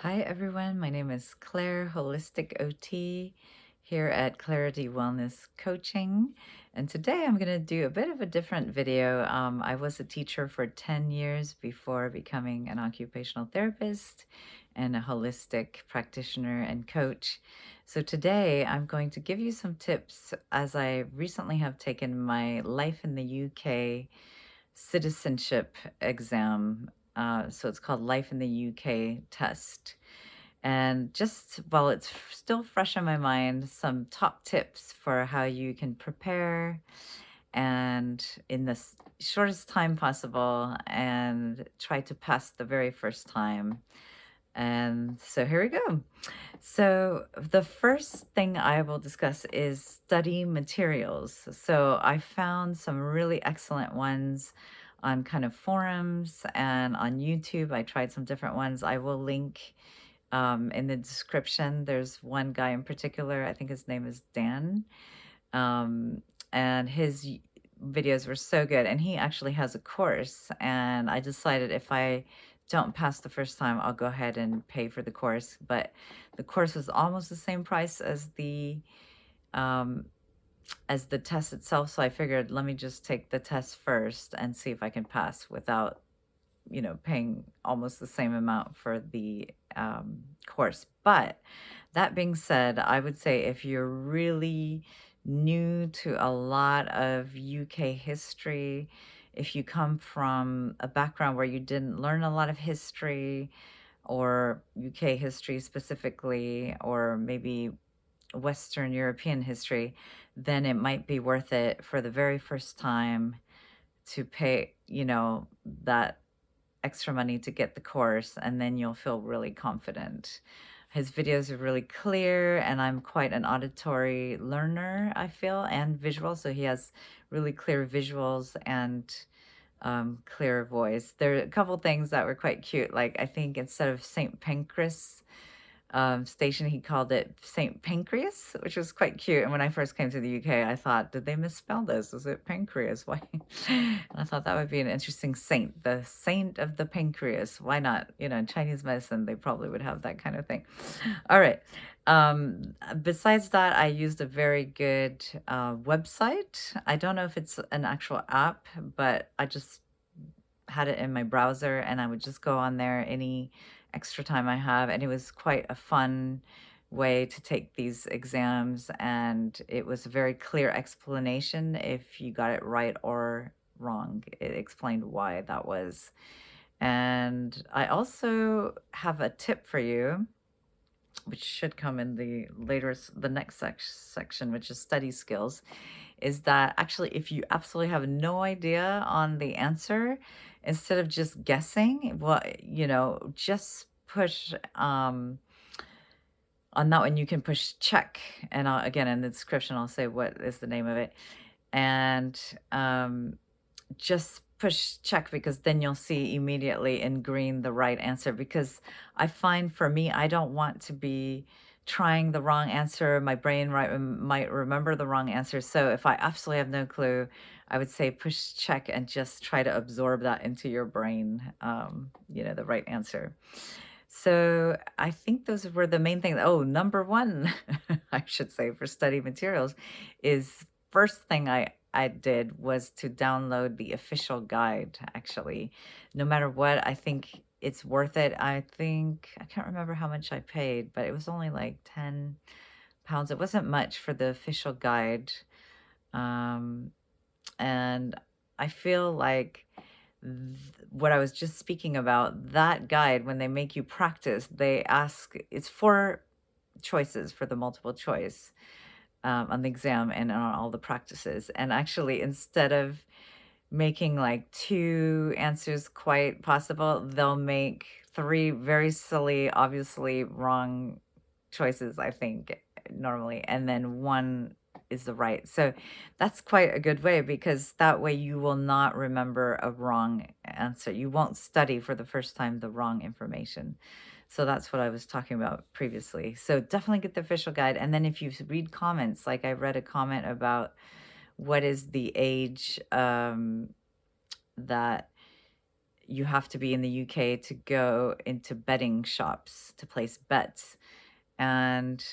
Hi everyone, my name is Claire, Holistic OT here at Clarity Wellness Coaching. And today I'm going to do a bit of a different video. I was a teacher for 10 years before becoming an occupational therapist and a holistic practitioner and coach. So today I'm going to give you some tips as I recently have taken my Life in the UK Citizenship Exam. So it's called Life in the UK test. And just while it's still fresh in my mind, some top tips for how you can prepare and in the shortest time possible and try to pass the very first time. And so here we go. So, the first thing I will discuss is study materials. So, I found some really excellent ones on kind of forums and on YouTube. I tried some different ones. I will link in the description. There's one guy in particular, I think his name is Dan, um, and videos were so good. And he actually has a course. And I decided if I don't pass the first time, I'll go ahead and pay for the course. But the course was almost the same price um, as the test itself. So I figured, let me just take the test first and see if I can pass without paying almost the same amount for the course. But that being said, I would say if you're really new to a lot of UK history, if you come from a background where you didn't learn a lot of history or UK history specifically, or maybe Western European history, then it might be worth it for the very first time to pay, that extra money to get the course, and then you'll feel really confident. His videos are really clear, and I'm quite an auditory learner, I feel, and visual. So he has really clear visuals and clear voice. There are a couple things that were quite cute. Like I think instead of St. Pancras station, he called it St. Pancreas, which was quite cute. And when I first came to the UK, I thought, did they misspell this? Is it pancreas? Why? And I thought that would be an interesting saint, the saint of the pancreas. Why not? In Chinese medicine, they probably would have that kind of thing. All right. Besides that, I used a very good website. I don't know if it's an actual app, but I just had it in my browser and I would just go on there any extra time I have. And it was quite a fun way to take these exams. And it was a very clear explanation if you got it right or wrong. It explained why that was. And I also have a tip for you, which should come in the next section, which is study skills, is that actually if you absolutely have no idea on the answer, instead of just guessing, well, just push on that one, you can push check. And again, in the description, I'll say what is the name of it. And just push check, because then you'll see immediately in green the right answer. Because I find for me, I don't want to be trying the wrong answer. My brain might remember the wrong answer. So if I absolutely have no clue, I would say push check and just try to absorb that into your brain, the right answer. So I think those were the main things. Oh, number one, I should say, for study materials is first thing I did was to download the official guide, actually. No matter what, I think it's worth it. I can't remember how much I paid, but it was only like £10. It wasn't much for the official guide. Um, and I feel like what I was just speaking about, that guide, when they make you practice, it's four choices for the multiple choice on the exam and on all the practices. And actually, instead of making like two answers quite possible, they'll make three very silly, obviously wrong choices, I think, normally, and then one is the right. So that's quite a good way, because that way you will not remember a wrong answer. You won't study for the first time the wrong information. So that's what I was talking about previously. So definitely get the official guide. And then if you read comments, like I read a comment about what is the age that you have to be in the UK to go into betting shops to place bets. And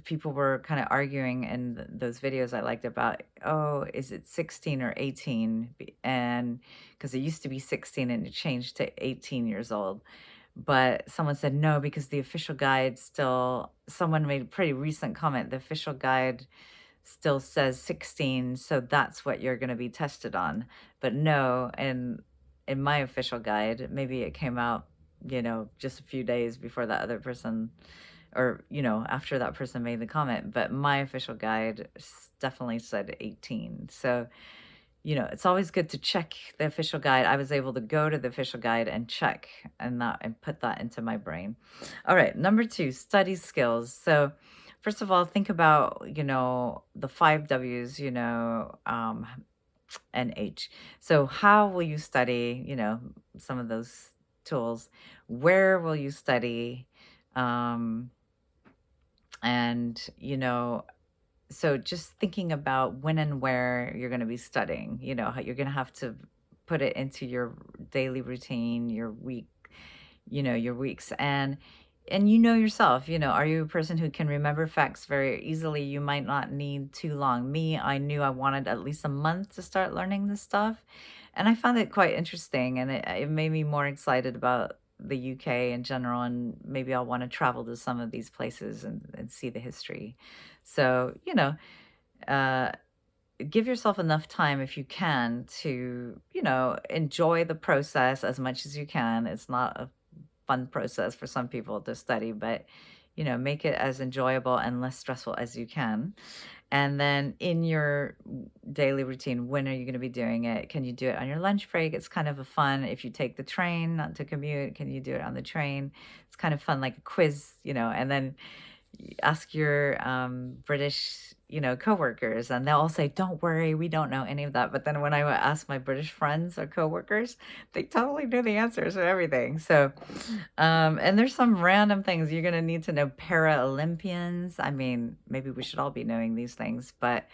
people were kind of arguing in those videos I liked about, oh, is it 16 or 18? And because it used to be 16 and it changed to 18 years old. But someone said no, because the official guide still, someone made a pretty recent comment, the official guide still says 16, so that's what you're going to be tested on. But no, and in my official guide, maybe it came out, just a few days before that other person, or after that person made the comment, but my official guide definitely said 18. So it's always good to check the official guide. I was able to go to the official guide and check and put that into my brain. All right, number 2, study skills. So first of all, think about, the 5 W's, and H. So how will you study, some of those tools? Where will you study? And, so just thinking about when and where you're going to be studying, how you're going to have to put it into your daily routine, your week, your weeks. And yourself, are you a person who can remember facts very easily? You might not need too long. Me, I knew I wanted at least a month to start learning this stuff. And I found it quite interesting, and it made me more excited about the UK in general, and maybe I'll want to travel to some of these places and see the history. So, uh, give yourself enough time if you can to, enjoy the process as much as you can. It's not a fun process for some people to study, but, make it as enjoyable and less stressful as you can. And then in your daily routine, when are you going to be doing it? Can you do it on your lunch break? It's kind of a fun, if you take the train not to commute, can you do it on the train? It's kind of fun, like a quiz, and then ask your British, coworkers, and they'll all say, "Don't worry, we don't know any of that." But then when I would ask my British friends or coworkers, they totally knew the answers to everything. So, and there's some random things you're gonna need to know. Para-Olympians. I mean, maybe we should all be knowing these things, but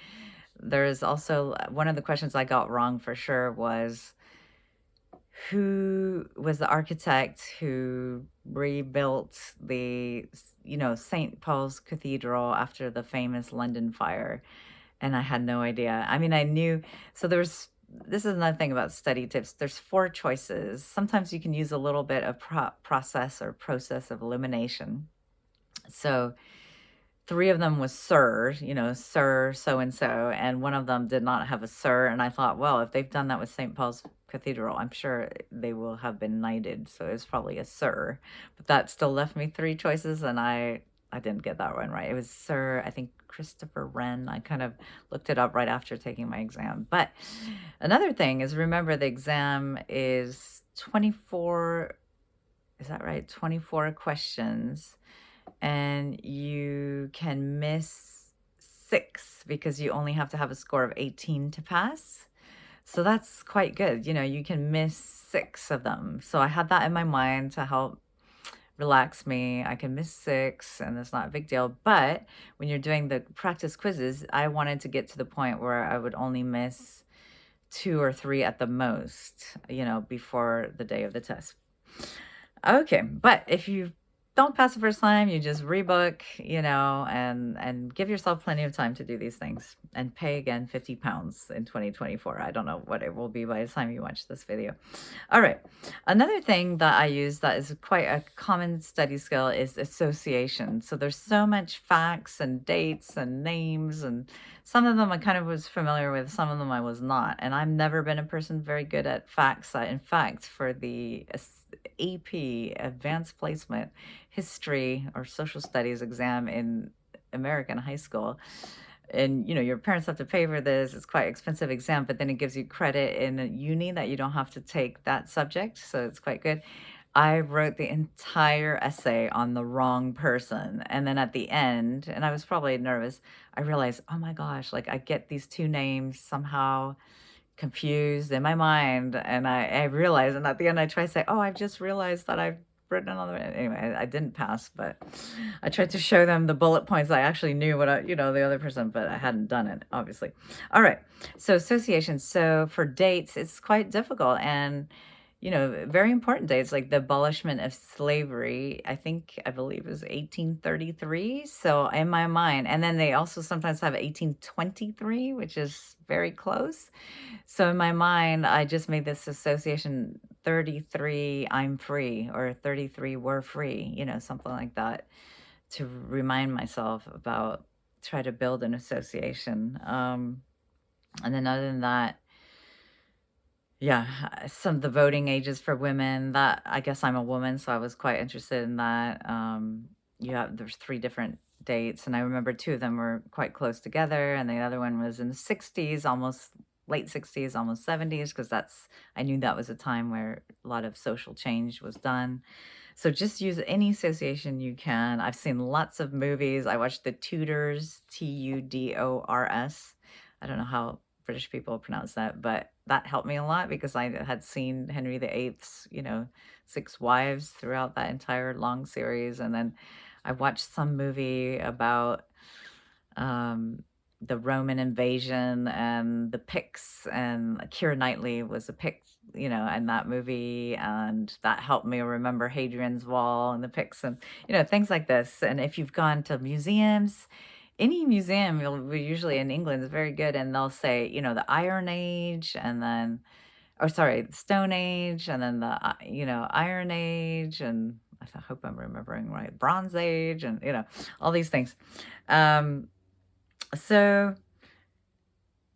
there's also one of the questions I got wrong for sure was, who was the architect who rebuilt the, St. Paul's Cathedral after the famous London fire? And I had no idea. I mean, I knew, so this is another thing about study tips. There's 4 choices. Sometimes you can use a little bit of process of elimination. So 3 of them was Sir, Sir so-and-so, and one of them did not have a Sir, and I thought, well, if they've done that with St. Paul's Cathedral, I'm sure they will have been knighted, so it was probably a Sir. But that still left me 3 choices, and I didn't get that one right. It was Sir, I think, Christopher Wren. I kind of looked it up right after taking my exam. But another thing is, remember, the exam is 24, is that right? 24 questions. And you can miss 6 because you only have to have a score of 18 to pass. So that's quite good. You can miss 6 of them. So I had that in my mind to help relax me. I can miss 6 and it's not a big deal. But when you're doing the practice quizzes, I wanted to get to the point where I would only miss 2 or 3 at the most, before the day of the test. Okay, but if you don't pass the first time, you just rebook, and give yourself plenty of time to do these things, and pay again £50 in 2024. I don't know what it will be by the time you watch this video. All right. Another thing that I use that is quite a common study skill is association. So there's so much facts and dates and names, and some of them I kind of was familiar with, some of them I was not. And I've never been a person very good at facts. In fact, for the AP, Advanced Placement History or Social Studies exam in American high school, and your parents have to pay for this, it's quite expensive exam, but then it gives you credit in uni that you don't have to take that subject, so it's quite good. I wrote the entire essay on the wrong person, and then at the end, and I was probably nervous, I realized, oh my gosh, like I get these 2 names somehow confused in my mind, and I realized, and at the end I try to say, oh, I've just realized that I've written another. Anyway, I didn't pass, but I tried to show them the bullet points. I actually knew what the other person, but I hadn't done it, obviously. All right, so association. So for dates, it's quite difficult, and very important dates like the abolishment of slavery. I believe it was 1833. So in my mind, and then they also sometimes have 1823, which is very close. So in my mind, I just made this association 33, I'm free, or 33, we're free, something like that to remind myself about, try to build an association. And then other than that, yeah, some of the voting ages for women, that I guess I'm a woman, so I was quite interested in that. There's three different dates, and I remember two of them were quite close together, and the other one was in the 60s, almost late 60s, almost 70s, because I knew that was a time where a lot of social change was done. So just use any association you can. I've seen lots of movies. I watched The Tudors, Tudors. I don't know how British people pronounce that, but that helped me a lot because I had seen Henry VIII's, six wives throughout that entire long series. And then I watched some movie about um, the Roman invasion and the Picts, and Keira Knightley was a Pict, in that movie, and that helped me remember Hadrian's Wall and the Picts, and things like this. And if you've gone to museums, any museum usually in England is very good, and they'll say, the Iron Age, and then, or sorry, the Stone Age, and then the Iron Age, and hope I'm remembering right, Bronze Age, and all these things. Um, so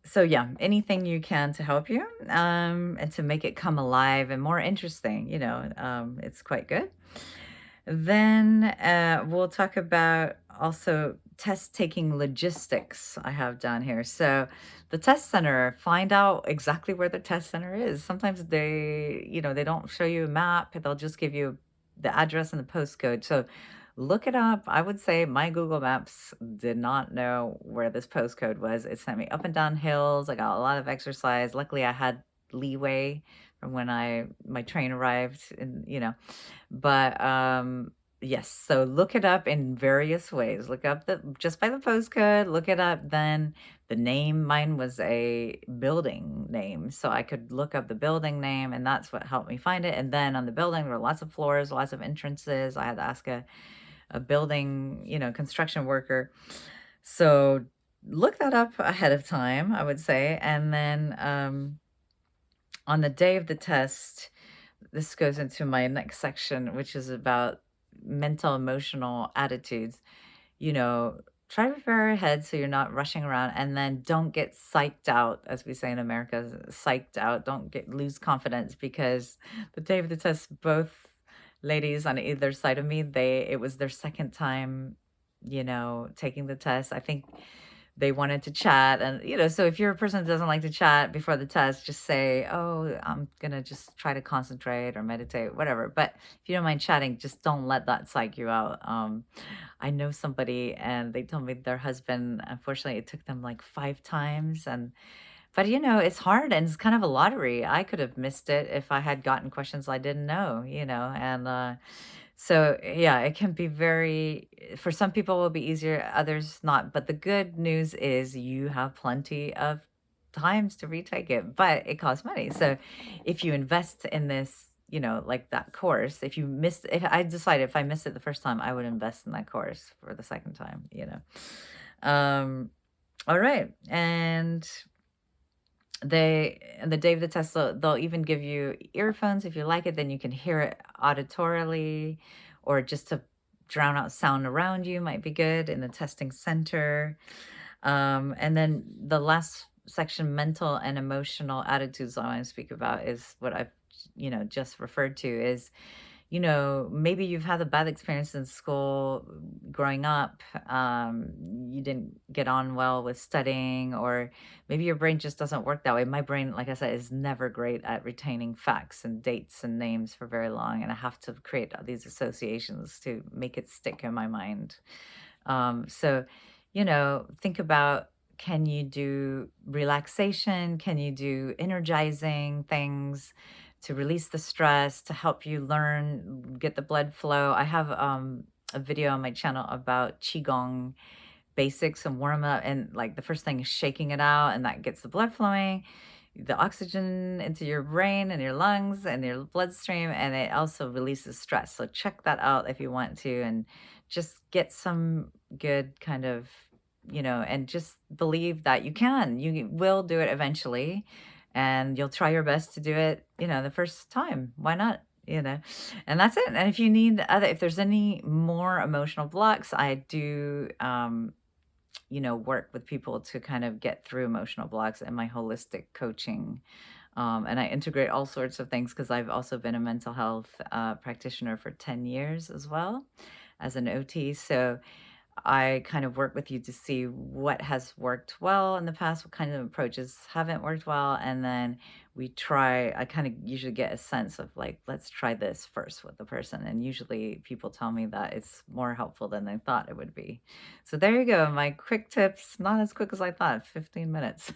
so yeah, anything you can to help you, and to make it come alive and more interesting, it's quite good. Then we'll talk about also test taking logistics I have down here. So the test center, find out exactly where the test center is. Sometimes they don't show you a map. They'll just give you the address and the postcode. So look it up. I would say my Google Maps did not know where this postcode was. It sent me up and down hills. I got a lot of exercise. Luckily, I had leeway from when my train arrived, and but yes, so look it up in various ways. Look up just by the postcode, look it up, then the name. Mine was a building name, so I could look up the building name, and that's what helped me find it. And then on the building, there were lots of floors, lots of entrances. I had to ask a building, construction worker. So look that up ahead of time, I would say. And then on the day of the test, this goes into my next section, which is about mental emotional attitudes. Try to prepare ahead so you're not rushing around, and then don't get psyched out, as we say in America, psyched out. Don't lose confidence, because the day of the test, both ladies on either side of me, it was their second time, taking the test. I think they wanted to chat, and so if you're a person that doesn't like to chat before the test, just say, oh, I'm gonna just try to concentrate or meditate, whatever. But if you don't mind chatting, just don't let that psych you out. I know somebody, and they told me their husband, unfortunately, it took them like 5 times, but it's hard, and it's kind of a lottery. I could have missed it if I had gotten questions I didn't know, and so yeah, it can be for some people it will be easier, others not. But the good news is you have plenty of times to retake it, but it costs money. So if you invest in this, like that course, if I decided if I missed it the first time, I would invest in that course for the second time. All right. And the day of the test, they'll even give you earphones if you like it, then you can hear it auditorily, or just to drown out sound around you might be good in the testing center. And then the last section, mental and emotional attitudes, I want to speak about is what I've just referred to is, maybe you've had a bad experience in school growing up. You didn't get on well with studying, or maybe your brain just doesn't work that way. My brain, like I said, is never great at retaining facts and dates and names for very long, and I have to create these associations to make it stick in my mind. So, think about, can you do relaxation? Can you do energizing things to release the stress, to help you learn, get the blood flow? I have a video on my channel about Qigong basics and warm up. And like the first thing is shaking it out, and that gets the blood flowing. the oxygen into your brain and your lungs and your bloodstream, and it also releases stress. So check that out if you want to, and just get some good kind of, and just believe that you can. You will do it eventually, and you'll try your best to do it, the first time. Why not? And that's it. And if you need if there's any more emotional blocks, I do, work with people to kind of get through emotional blocks in my holistic coaching. And I integrate all sorts of things because I've also been a mental health practitioner for 10 years as well as an OT. So I kind of work with you to see what has worked well in the past, what kind of approaches haven't worked well, and then I kind of usually get a sense of like, let's try this first with the person. And usually people tell me that it's more helpful than they thought it would be. So there you go, my quick tips, not as quick as I thought, 15 minutes.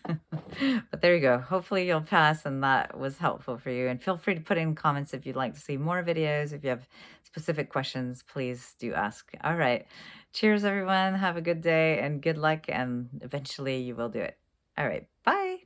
But there you go. Hopefully you'll pass and that was helpful for you. And feel free to put in comments if you'd like to see more videos. If you have specific questions, please do ask. All right. Cheers, everyone. Have a good day and good luck, and eventually you will do it. All right. Bye.